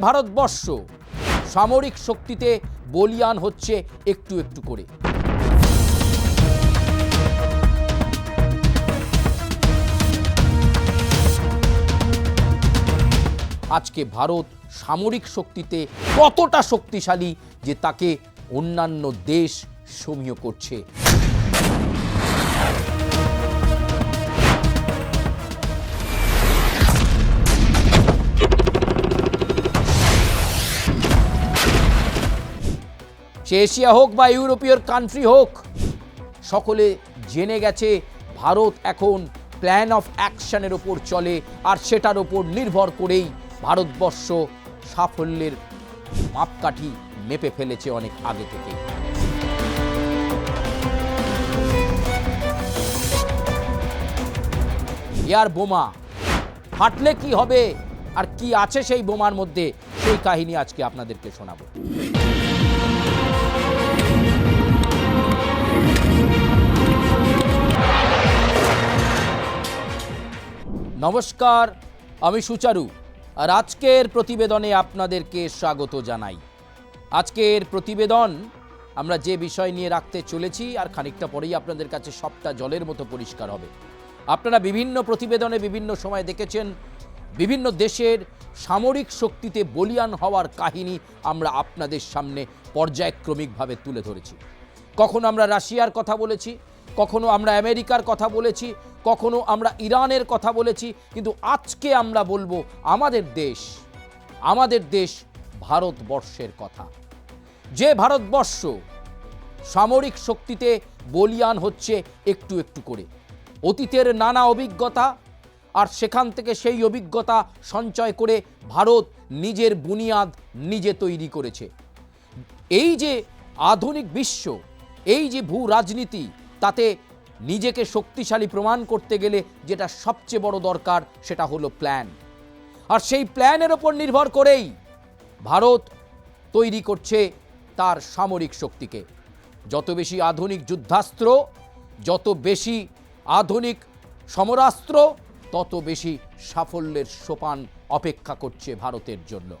ভারতবর্ষ সামরিক শক্তিতে বলীয়ান হচ্ছে একটু একটু করে। আজকে ভারত সামরিক শক্তিতে কতটা শক্তিশালী যে তাকে অন্যান্য দেশ সমীহ করছে। সে এশিয়া হোক বা ইউরোপীয় কান্ট্রি হোক, সকলে জেনে গেছে ভারত এখন প্ল্যান অফ অ্যাকশনের ওপর চলে, আর সেটার ওপর নির্ভর করেই ভারতবর্ষ সাফল্যের মাপকাঠি মেপে ফেলেছে অনেক আগে থেকে। এয়ার বোমা ফাটলে কি হবে আর কি আছে সেই বোমার মধ্যে, সেই কাহিনী আজকে আপনাদেরকে শোনাবো। নমস্কার, আমি সুচারু, আর আজকের প্রতিবেদনে আপনাদেরকে স্বাগত জানাই। আজকের প্রতিবেদন আমরা যে বিষয় নিয়ে রাখতে চলেছি, আর খানিকটা পরেই আপনাদের কাছে সবটা জলের মতো পরিষ্কার হবে। আপনারা বিভিন্ন প্রতিবেদনে বিভিন্ন সময় দেখেছেন বিভিন্ন দেশের সামরিক শক্তিতে বলীয়ান হওয়ার কাহিনী আমরা আপনাদের সামনে পর্যায়ক্রমিকভাবে তুলে ধরেছি। কখনো আমরা রাশিয়ার কথা বলেছি, কখনো আমরা আমেরিকার কথা বলেছি, কখনো আমরা ইরানের কথা বলেছি, কিন্তু আজকে আমরা বলবো আমাদের দেশ ভারতবর্ষের কথা। যে ভারতবর্ষ সামরিক শক্তিতে বলীয়ান হচ্ছে একটু একটু করে। অতীতের নানা অভিজ্ঞতা, আর সেখান থেকে সেই অভিজ্ঞতা সঞ্চয় করে ভারত নিজের বুনিয়াদ নিজে তৈরি করেছে। এই যে আধুনিক বিশ্ব, এই যে ভূ রাজনীতি, তাতে নিজেকে শক্তিশালী প্রমাণ করতে গেলে যেটা সবচেয়ে বড় দরকার সেটা হলো প্ল্যান। আর সেই প্ল্যানের ওপর নির্ভর করেই ভারত তৈরি করছে তার সামরিক শক্তিকে। যত বেশি আধুনিক যুদ্ধাস্ত্র, যত বেশি আধুনিক সমরাস্ত্র, তত বেশি সাফল্যের সোপান অপেক্ষা করছে ভারতের জন্য।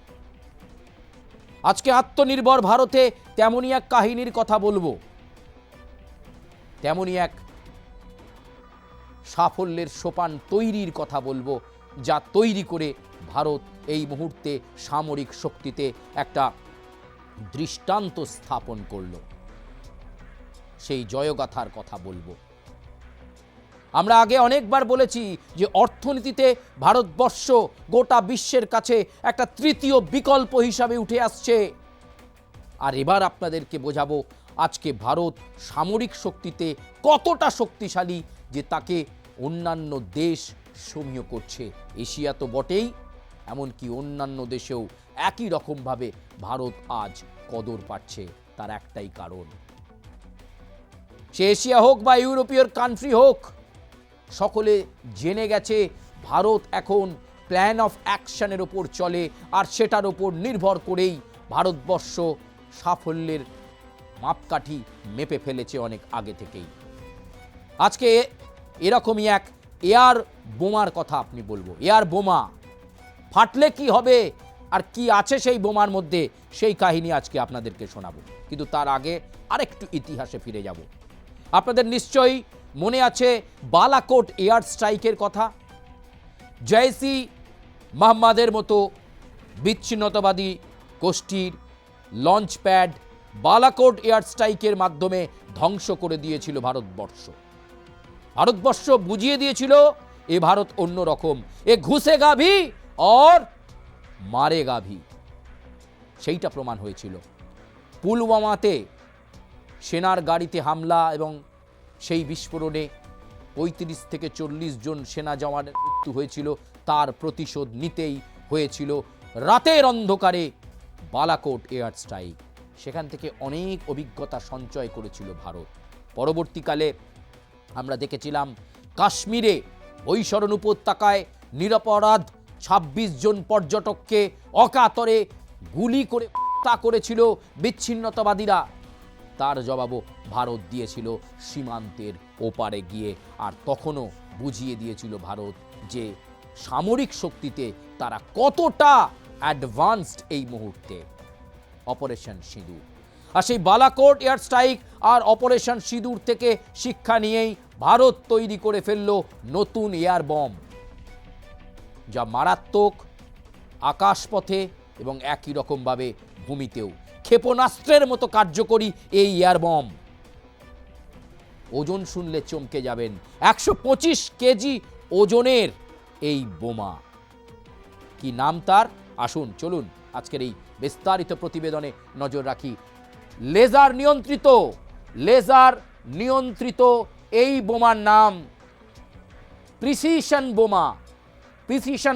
আজকে আত্মনির্ভর ভারতে তেমনই এক কাহিনীর কথা বলবো, তেমনই এক সাফল্যের সোপান তৈরির কথা বলবো, যা তৈরি করে ভারত এই মুহূর্তে সামরিক শক্তিতে একটা দৃষ্টান্ত স্থাপন করল। সেই জয়গাথার কথা বলবো। আমরা আগে অনেকবার বলেছি যে অর্থনীতিতে ভারতবর্ষ গোটা বিশ্বের কাছে একটা তৃতীয় বিকল্প হিসাবে উঠে আসছে। আর এবার আপনাদেরকে বোঝাবো আজকে ভারত সামরিক শক্তিতে কতটা শক্তিশালী যে তাকে অন্যান্য দেশ সমীহ করছে। এশিয়া তো বটেই, এমনকি অন্যান্য দেশেও একই রকমভাবে ভারত আজ কদর পাচ্ছে। তার একটাই কারণ, সে এশিয়া হোক বা ইউরোপীয় কান্ট্রি হোক, সকলে জেনে গেছে ভারত এখন প্ল্যান অফ অ্যাকশনের ওপর চলে, আর সেটার ওপর নির্ভর করেই ভারতবর্ষ সাফল্যের মাপকাঠি মেপে ফেলেছে অনেক আগে থেকেই। আজকে এরকমই এক এয়ার বোমার কথা আপনি বলবো। এয়ার বোমা ফাটলে কি হবে আর কি আছে সেই বোমার মধ্যে, সেই কাহিনী আজকে আপনাদেরকে শোনাবো। কিন্তু তার আগে আরেকটু ইতিহাসে ফিরে যাব। আপনাদের নিশ্চয়ই মনে আছে বালাকোট এয়ার স্ট্রাইকের কথা। জৈশ-ই মোহাম্মদের মতো বিচ্ছিন্নতাবাদী গোষ্ঠীর লঞ্চ প্যাড বালাকোট এয়ার স্ট্রাইকের মাধ্যমে ধ্বংস করে দিয়েছিল ভারতবর্ষ। ভারতবর্ষ বুঝিয়ে দিয়েছিল এ ভারত অন্য রকম, এ ঘুষেগা ভি और মারেগা ভি। সেইটা প্রমাণ হয়েছিল। পুলওয়ামাতে সেনার গাড়িতে হামলা এবং সেই বিস্ফোরণে ৩৫ থেকে ৪০ জন সেনা জওয়ানের মৃত্যু হয়েছিল। তার প্রতিশোধ নিতেই হয়েছিল রাতের অন্ধকারে বালাকোট এয়ার স্ট্রাইক। সেখান থেকে অনেক অভিজ্ঞতা সঞ্চয় করেছিল ভারত। পরবর্তীকালে আমরা দেখেছিলাম কাশ্মীরে বৈশরণ উপত্যকায় নিরপরাধ ২৬ জন পর্যটককে অকাতরে গুলি করে হত্যা করেছিল বিচ্ছিন্নতাবাদীরা। তার জবাবও ভারত দিয়েছিল সীমান্তের ওপারে গিয়ে। আর তখনও বুঝিয়ে দিয়েছিল ভারত যে সামরিক শক্তিতে তারা কতটা অ্যাডভান্সড এই মুহূর্তে অপারেশন সিঁদুর। আর সেই বালাকোট এয়ার স্ট্রাইক আর অপারেশন সিঁদুর থেকে শিক্ষা নিয়েই ভারত তৈরি করে ফেলল নতুন এয়ার বম, যা মারাত্মক আকাশপথে এবং একই রকমভাবে ভূমিতেও। ক্ষেপণাস্ত্রের মতো কার্যকরী এই এয়ার বম। ওজন শুনলে চমকে যাবেন, 125 কেজি ওজনের এই বোমা। কি নাম তার? আসুন চলুন আজকের এই বিস্তারিত প্রতিবেদনে নজর রাখি। লেজার নিয়ন্ত্রিত এই বোমার নাম প্রিসিশন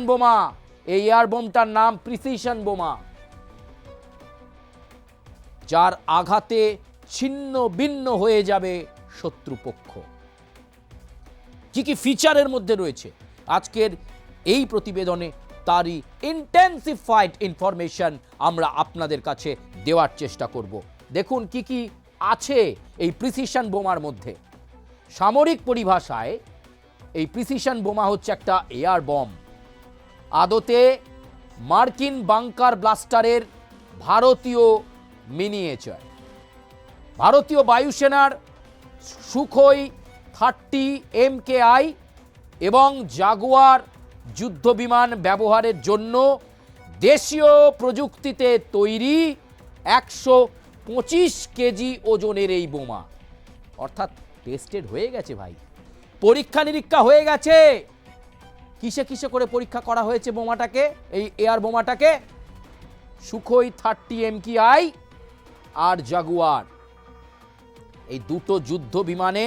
বোমা। এই এয়ার বোমটার নাম প্রিসিশন বোমা, যার আঘাতে ছিন্ন ভিন্ন হয়ে যাবে শত্রুপক্ষ। কি কি ফিচারের মধ্যে রয়েছে আজকের এই প্রতিবেদনে, তারই ইন্টেন্সিফাইড ইনফরমেশন আমরা আপনাদের কাছে দেওয়ার চেষ্টা করব। দেখুন কি কি আছে এই প্রিসিশন বোমার মধ্যে। সামরিক পরিভাষায় এই প্রিসিশন বোমা হচ্ছে একটা এয়ার বম, আদতে মার্কিন বাংকার ব্লাস্টারের ভারতীয় মিনিয়েচার। ভারতীয় বায়ুসেনার সুখোই 30 MKI এবং জাগুয়ার যুদ্ধবিমান ব্যবহারের জন্য দেশীয় প্রযুক্তিতে তৈরি 125 কেজি ওজনের এই বোমা। অর্থাৎ টেস্টেড হয়ে গেছে ভাই, পরীক্ষা নিরীক্ষা হয়ে গেছে। কিসে কিসে করে পরীক্ষা করা হয়েছে বোমাটাকে, এই এয়ার বোমাটাকে? সুখোই 30 MKI আর জাগুয়ার, এই দুটো যুদ্ধ বিমানে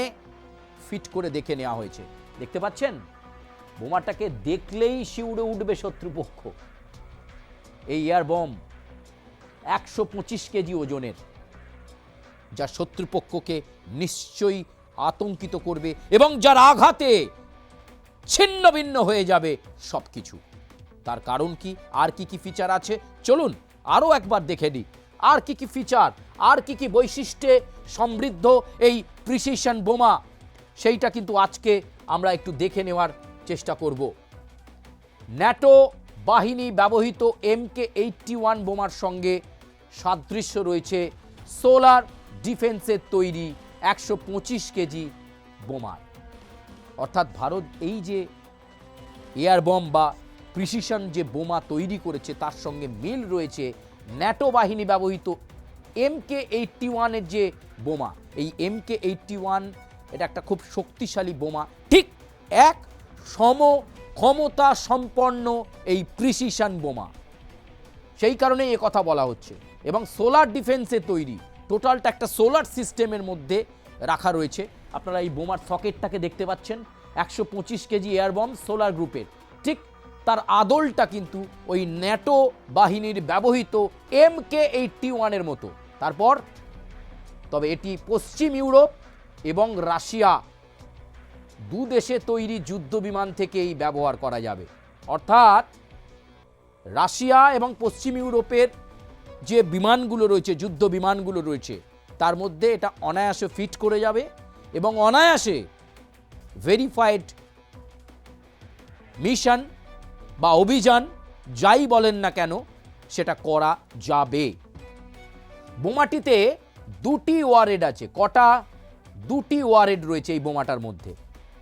ফিট করে দেখে নেওয়া হয়েছে। দেখতে পাচ্ছেন, বোমাটাকে দেখলেই শিউরে উঠবে শত্রুপক্ষ। এই এয়ার বম 125 কেজি ওজনের, যা শত্রুপক্ষকে নিশ্চয়ই আতঙ্কিত করবে এবং যার আঘাতে ছিন্ন ভিন্ন হয়ে যাবে সবকিছু। তার কারণ কি, আর কি কি ফিচার আছে, চলুন আরও একবার দেখে নিই। আর কি কি ফিচার, আর কি কি বৈশিষ্ট্যে সমৃদ্ধ এই প্রিসিশন বোমা, সেইটা কিন্তু আজকে আমরা একটু দেখে নেওয়ার চেষ্টা করব। ন্যাটো বাহিনী ব্যবহৃত MK-81 বোমার সঙ্গে সাদৃশ্য রয়েছে সোলার ডিফেন্সের তৈরি 125 কেজি বোমার। অর্থাৎ ভারত এই যে এয়ার বম বা প্রিসিশন যে বোমা তৈরি করেছে, তার সঙ্গে মিল রয়েছে ন্যাটো বাহিনী ব্যবহৃত MK-81 এর যে বোমা। এই MK-81 এটা একটা খুব শক্তিশালী বোমা, ঠিক এক সম ক্ষমতা সম্পন্ন এই প্রিসিশন বোমা। সেই কারণে এ কথা বলা হচ্ছে। এবং সোলার ডিফেন্সে তৈরি, টোটালটা একটা সোলার সিস্টেমের মধ্যে রাখা রয়েছে। আপনারা এই বোমার সকেটটাকে দেখতে পাচ্ছেন, 125 কেজি এয়ার বম সোলার গ্রুপের, ঠিক তার আদলটা কিন্তু ওই ন্যাটো বাহিনীর ব্যবহৃত MK-81 এর মতো। তারপর তবে এটি পশ্চিম ইউরোপ এবং রাশিয়া দু দেশে তৈরি যুদ্ধ বিমান থেকেই ব্যবহার করা যাবে। অর্থাৎ রাশিয়া এবং পশ্চিম ইউরোপের যে বিমানগুলো রয়েছে, যুদ্ধ বিমানগুলো রয়েছে, তার মধ্যে এটা অনায়াসে ফিট করে যাবে এবং অনায়াসে ভেরিফাইড মিশন বা অভিযান যাই বলেন না কেন সেটা করা যাবে। বোমাটিতে দুটি ওয়ারেড আছে। কটা? দুটি ওয়ারেড রয়েছে এই বোমাটার মধ্যে।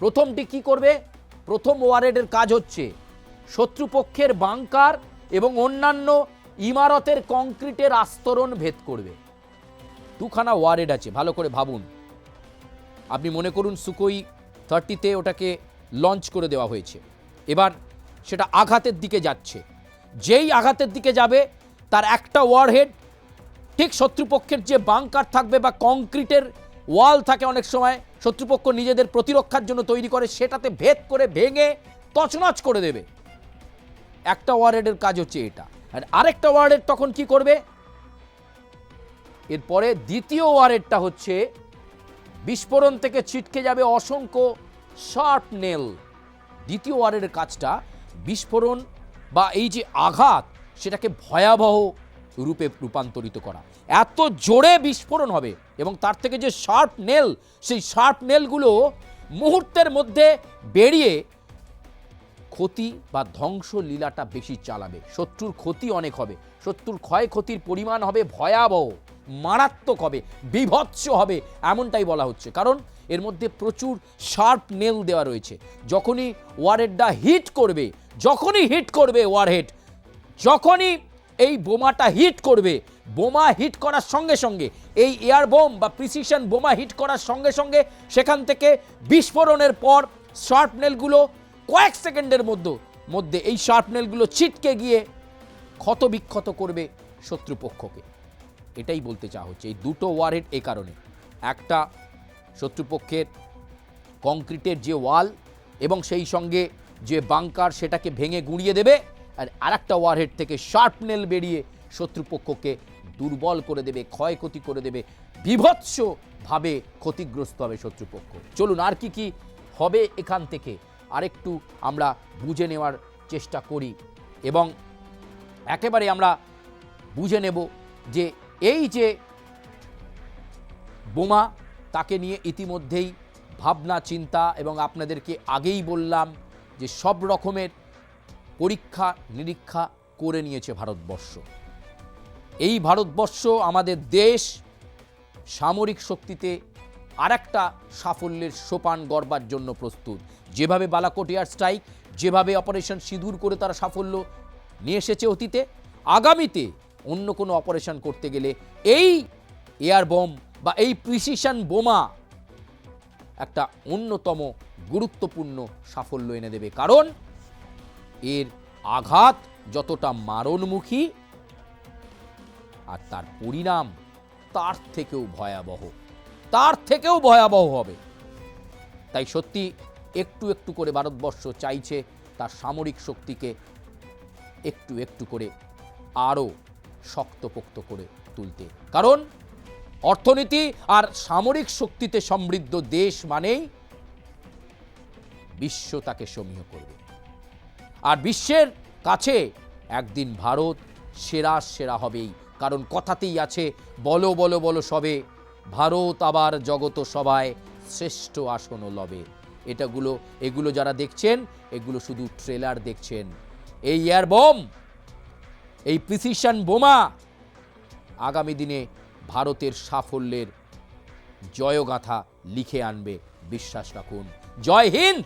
প্রথমটি কি করবে? প্রথম ওয়ারেডের কাজ হচ্ছে শত্রুপক্ষের বাংকার এবং অন্যান্য ইমারতের কংক্রিটের আস্তরণ ভেদ করবে। দুখানা ওয়ারেড আছে, ভালো করে ভাবুন। আপনি মনে করুন সুখোই 30-তে ওটাকে লঞ্চ করে দেওয়া হয়েছে, এবার সেটা আঘাতের দিকে যাচ্ছে। যেই আঘাতের দিকে যাবে তার একটা ওয়ারহেড ঠিক শত্রুপক্ষের যে বাংকার থাকবে বা কংক্রিটের ওয়াল থাকে, অনেক সময় শত্রুপক্ষ নিজেদের প্রতিরক্ষার জন্য তৈরি করে, সেটাতে ভেদ করে ভেঙে তছনছ করে দেবে। একটা ওয়ারহেডের কাজ হচ্ছে এটা। আর আরেকটা ওয়ারহেড তখন কি করবে? এরপরে দ্বিতীয় ওয়ারহেডটা হচ্ছে বিস্ফোরণ থেকে ছিটকে যাবে অসংখ্য শার্প নেল। দ্বিতীয় ওয়ারহেডের কাজটা বিস্ফোরণ বা এই যে আঘাত, সেটাকে ভয়াবহ রূপে রূপান্তরিত করা। এত জোরে বিস্ফোরণ হবে এবং তার থেকে যে শার্প নেল, সেই শার্প নেলগুলো মুহূর্তের মধ্যে বেরিয়ে ক্ষতি বা ধ্বংস লীলাটা বেশি চালাবে, শত্রুর ক্ষতি অনেক হবে, শত্রুর ক্ষয়ক্ষতির পরিমাণ হবে ভয়াবহ, মারাত্মক হবে, বীভৎস হবে, এমনটাই বলা হচ্ছে। কারণ এর মধ্যে প্রচুর শার্প নেল দেওয়া রয়েছে। যখনই ওয়ারহেডটা হিট করবে ওয়ারহেড, যখনই এই বোমাটা হিট করবে, বোমা হিট করার সঙ্গে সঙ্গে, এই এয়ার বোম বা প্রিসিশন বোমা হিট করার সঙ্গে সঙ্গে সেখান থেকে বিস্ফোরণের পর শার্প নেলগুলো কয়েক সেকেন্ডের মধ্যে এই শার্প নেলগুলো ছিটকে গিয়ে ক্ষতবিক্ষত করবে শত্রুপক্ষকে। এটাই বলতে চাওয়া হচ্ছে। এই দুটো ওয়ারহেড এই কারণে, একটা শত্রুপক্ষের কংক্রিটের যে ওয়াল এবং সেই সঙ্গে যে বাংকার সেটাকে ভেঙে গুঁড়িয়ে দেবে, আর আরেকটা ওয়ারহেড থেকে শার্পনেল বেরিয়ে শত্রুপক্ষকে দুর্বল করে দেবে, ক্ষয়ক্ষতি করে দেবে, বীভৎসভাবে ক্ষতিগ্রস্ত হবে শত্রুপক্ষ। চলুন আর কি হবে এখান থেকে আরেকটু আমরা বুঝে নেওয়ার চেষ্টা করি এবং একেবারে আমরা বুঝে নেব যে এই যে বোমা, তাকে নিয়ে ইতিমধ্যেই ভাবনা চিন্তা এবং আপনাদেরকে আগেই বললাম যে সব রকমের পরীক্ষা নিরীক্ষা করে নিয়েছে ভারতবর্ষ। এই ভারতবর্ষ, আমাদের দেশ সামরিক শক্তিতে আরেকটা সাফল্যের সোপান গড়বার জন্য প্রস্তুত। যেভাবে বালাকোট এয়ার স্ট্রাইক, যেভাবে অপারেশন সিঁদুর করে তারা সাফল্য নিয়ে এসেছে অতীতে, আগামীতে অন্য কোনো অপারেশন করতে গেলে এই এয়ার বোম বা এই প্রিসিশন বোমা একটা অন্যতম গুরুত্বপূর্ণ সাফল্য এনে দেবে। কারণ এর আঘাত যতটা মারণমুখী আর তার পরিণাম তার থেকেও ভয়াবহ হবে। তাই সত্যি একটু একটু করে ভারতবর্ষ চাইছে তার সামরিক শক্তিকে একটু একটু করে আরও শক্তপোক্ত করে তুলতে। কারণ অর্থনীতি আর সামরিক শক্তিতে সমৃদ্ধ দেশ মানেই বিশ্ব তাকে সমীহ করবে, আর বিশ্বের কাছে একদিন ভারত সেরা হবেই। কারণ কথাতেই আছে, বলো বলো বলো সবে, ভারত আবার জগত সভায় শ্রেষ্ঠ আসন লবে। এগুলো যারা দেখছেন, এগুলো শুধু ট্রেলার দেখছেন। এই এয়ার বোম, এই প্রিসিশন বোমা আগামী দিনে ভারতের সাফল্যের জয়গাথা লিখে আনবে, বিশ্বাস রাখুন। জয় হিন্দ,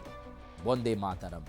বন্দে মাতরম।